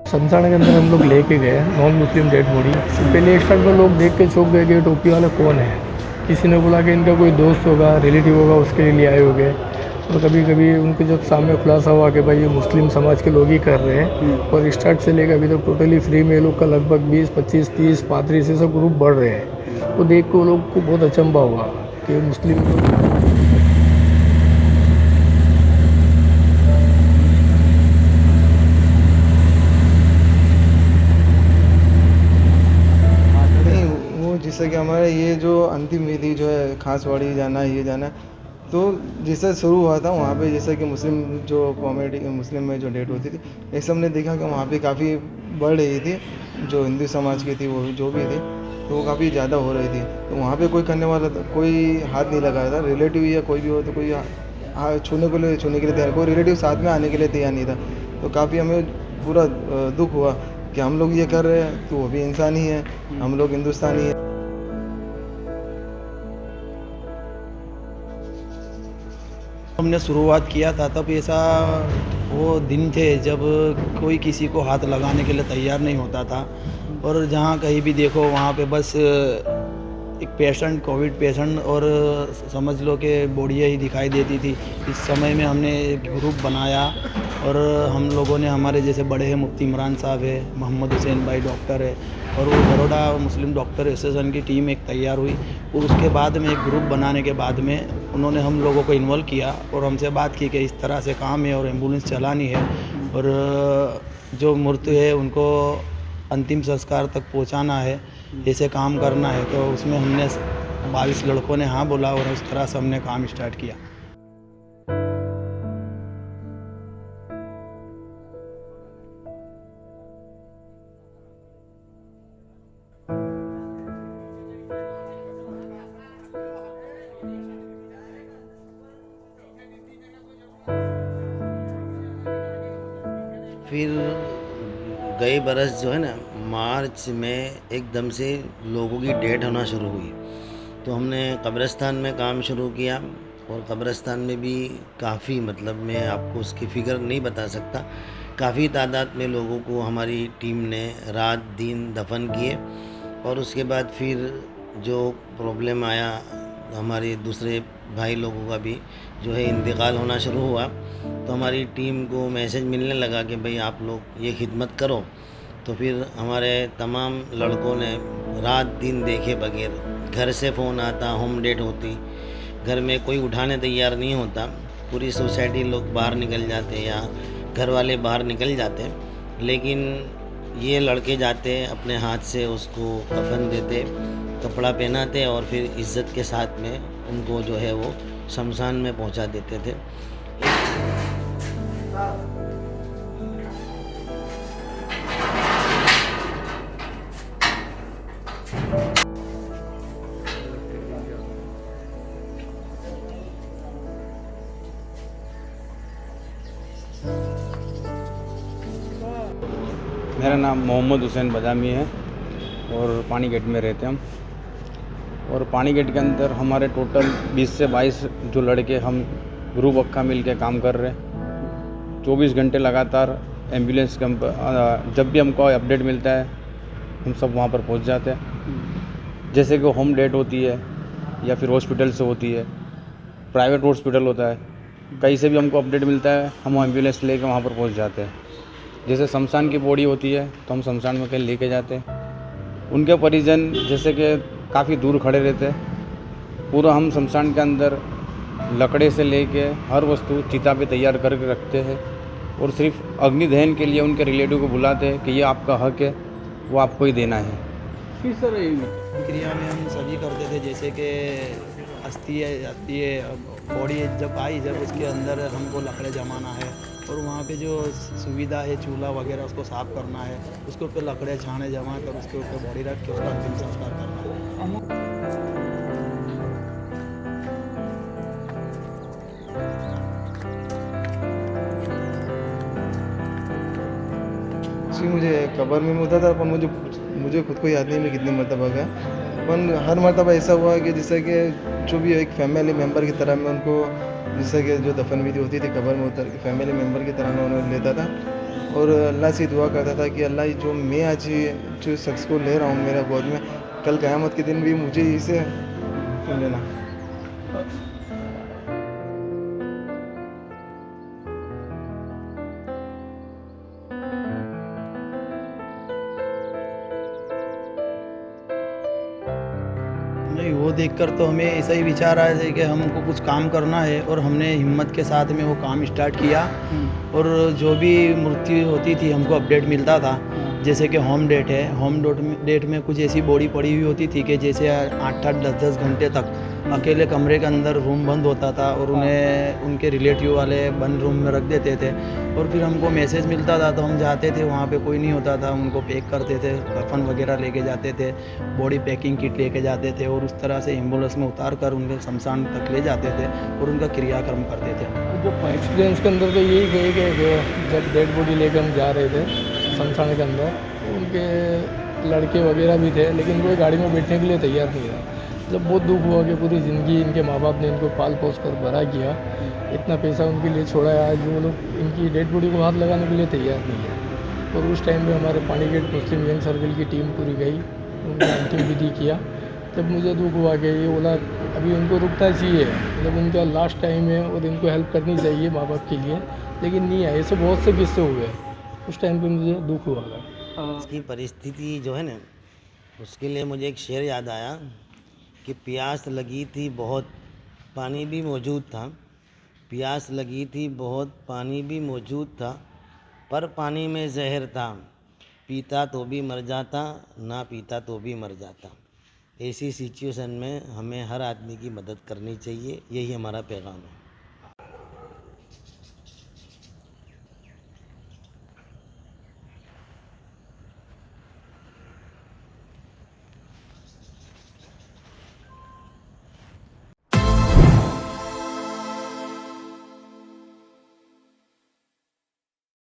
शमशान के अंदर हम लोग लेके गए नॉन मुस्लिम डेड बॉडी। पहले स्टार्ट में लोग देख के चौंक गए कि टोपी वाला कौन है। किसी ने बोला कि इनका कोई दोस्त होगा, रिलेटिव होगा, उसके लिए आए होंगे। और कभी कभी उनके जब सामने खुलासा हुआ कि भाई ये मुस्लिम समाज के लोग ही कर रहे हैं। और स्टार्ट से लेकर अभी तक टोटली फ्री में ये लोग का लगभग 20, 25, 30, 35 ऐसे ग्रुप बढ़ रहे हैं। तो देख के वो लोग को बहुत अचंभा हुआ कि मुस्लिम नहीं, वो जैसे कि हमारे ये जो अंतिम विधि जो है खासवाड़ी जाना ये जाना, तो जैसे शुरू हुआ था वहाँ पे जैसे कि मुस्लिम जो कॉमेडी मुस्लिम में जो डेट होती थी, ऐसे हमने देखा कि वहाँ पे काफ़ी बढ़ रही थी। जो हिंदू समाज की थी वो जो भी थी, तो वो काफ़ी ज़्यादा हो रही थी। तो वहाँ पे कोई करने वाला था, कोई हाथ नहीं लगाया था। रिलेटिव या कोई भी हो तो कोई छूने के लिए तैयार, कोई रिलेटिव साथ में आने के लिए तैयार नहीं था। तो काफ़ी हमें पूरा दुख हुआ कि हम लोग ये कर रहे हैं तो वो भी इंसान ही है, हम लोग हिंदुस्तानी है। हमने शुरुआत किया था तब ऐसा वो दिन थे जब कोई किसी को हाथ लगाने के लिए तैयार नहीं होता था। और जहाँ कहीं भी देखो वहाँ पे बस एक पेशेंट, कोविड पेशेंट और समझ लो कि बॉडियाँ ही दिखाई देती थी। इस समय में हमने एक ग्रुप बनाया और हम लोगों ने, हमारे जैसे बड़े हैं मुफ्ती इमरान साहब है, मोहम्मद हुसैन भाई डॉक्टर है, और वो बड़ौदा मुस्लिम डॉक्टर एसोसिएशन की टीम एक तैयार हुई। और उसके बाद में एक ग्रुप बनाने के बाद में उन्होंने हम लोगों को इन्वॉल्व किया और हमसे बात की कि इस तरह से काम है और एम्बुलेंस चलानी है और जो मृत्यु है उनको अंतिम संस्कार तक पहुंचाना है, ऐसे काम करना है। तो उसमें हमने 22 लड़कों ने हाँ बोला और उस तरह से हमने काम स्टार्ट किया। फिर गए बरस जो है ना, मार्च में एकदम से लोगों की डेथ होना शुरू हुई। तो हमने कब्रिस्तान में काम शुरू किया और कब्रिस्तान में भी काफ़ी, मतलब मैं आपको उसकी फ़िगर नहीं बता सकता, काफ़ी तादाद में लोगों को हमारी टीम ने रात दिन दफन किए। और उसके बाद फिर जो प्रॉब्लम आया, हमारे दूसरे भाई लोगों का भी जो है इंतकाल होना शुरू हुआ। तो हमारी टीम को मैसेज मिलने लगा कि भाई आप लोग ये खिदमत करो। तो फिर हमारे तमाम लड़कों ने रात दिन देखे बगैर, घर से फ़ोन आता, होम डेट होती, घर में कोई उठाने तैयार नहीं होता, पूरी सोसाइटी लोग बाहर निकल जाते या घर वाले बाहर निकल जाते, लेकिन ये लड़के जाते अपने हाथ से उसको कफन देते, कपड़ा पहनाते और फिर इज़्ज़त के साथ में उनको जो है वो शमशान में पहुंचा देते थे। मेरा नाम मोहम्मद हुसैन बदामी है और पानी गेट में रहते हम। और पानी गेट के अंदर हमारे टोटल 20 से 22 जो लड़के हम ग्रुप अक्का मिल के काम कर रहे हैं। 24 घंटे लगातार एम्बुलेंस कैंप, जब भी हमको अपडेट मिलता है हम सब वहाँ पर पहुँच जाते हैं। जैसे कि होम डेट होती है या फिर हॉस्पिटल से होती है, प्राइवेट हॉस्पिटल होता है, कहीं से भी हमको अपडेट मिलता है हम एम्बुलेंस लेके वहाँ पर पहुँच जाते हैं। जैसे शमशान की बॉडी होती है तो हम शमशान में कहीं लेके जाते हैं। उनके परिजन जैसे कि काफ़ी दूर खड़े रहते हैं, पूरा हम शमशान के अंदर लकड़े से लेके हर वस्तु चिता पे तैयार करके रखते हैं और सिर्फ अग्नि दहन के लिए उनके रिलेटिव को बुलाते हैं कि ये आपका हक है, वो आपको ही देना है। किस तरह क्रिया में हम सभी करते थे, जैसे कि अस्थि जाती है, बॉडी जब आई, जब उसके अंदर हमको लकड़े जमाना है और वहाँ पे जो सुविधा है चूल्हा वगैरह उसको साफ़ करना है, उसके ऊपर लकड़े छाने जमा कर उसके ऊपर बॉडी रख के उसका अंतिम संस्कार करना है। जी, मुझे कब्र में होता था, पर मुझे खुद को याद नहीं मैं कितनी मरतबा गया। पर हर मरतबा ऐसा हुआ कि जैसे कि जो भी एक फैमिली मेम्बर की तरह मैं उनको जिससे कि जो दफन विधि होती थी कब्र में उतर के फैमिली मेम्बर की तरह मैं उन्हें लेता था और अल्लाह से दुआ करता था कि अल्लाह जो मैं आज जो शख्स को ले रहा हूँ मेरा गोद में, कल क़यामत के दिन भी मुझे इसे सुन लेना। नहीं, वो देखकर तो हमें ऐसा ही विचार आया था कि हमको कुछ काम करना है और हमने हिम्मत के साथ में वो काम स्टार्ट किया। और जो भी मृत्यु होती थी हमको अपडेट मिलता था, जैसे कि होम डेट है, होम डेट में कुछ ऐसी बॉडी पड़ी हुई होती थी कि जैसे 8-8 10-10 घंटे तक अकेले कमरे के अंदर रूम बंद होता था और उन्हें उनके रिलेटिव वाले बंद रूम में रख देते थे। और फिर हमको मैसेज मिलता था तो हम जाते थे, वहाँ पे कोई नहीं होता था, उनको पैक करते थे, कफन वगैरह लेके जाते थे, बॉडी पैकिंग किट लेके जाते थे और उस तरह से एम्बुलेंस में उतार कर उनके शमशान तक ले जाते थे और उनका क्रियाक्रम करते थे। जो एक्सपीरियंस के अंदर तो यही गए कि जब डेड बॉडी लेकर हम जा रहे थे शमशान के अंदर, तो उनके लड़के वगैरह भी थे लेकिन कोई गाड़ी में बैठने के लिए तैयार नहीं था। जब बहुत दुख हुआ कि पूरी ज़िंदगी इनके माँ बाप ने इनको पाल पोस कर बड़ा किया, इतना पैसा उनके लिए छोड़ा है, आज वो लोग इनकी डेड बॉडी को हाथ लगाने के लिए तैयार नहीं है। और उस टाइम में हमारे पानीगेट मुस्लिम यंग सर्कल की टीम पूरी गई, उनका अंतिम विधि किया। तब मुझे दुख हुआ कि ये बोला अभी उनको रुकना चाहिए, मतलब उनका लास्ट टाइम है और इनको हेल्प करनी चाहिए माँ बाप के लिए, लेकिन नहीं आए। ऐसे बहुत से किस्से हुए, उस टाइम पे मुझे दुख हुआ था। इसकी परिस्थिति जो है ना, उसके लिए मुझे एक शेर याद आया कि प्यास लगी थी बहुत, पानी भी मौजूद था, प्यास लगी थी बहुत, पानी भी मौजूद था, पर पानी में जहर था, पीता तो भी मर जाता, ना पीता तो भी मर जाता। ऐसी सिचुएशन में हमें हर आदमी की मदद करनी चाहिए, यही हमारा पैगाम है।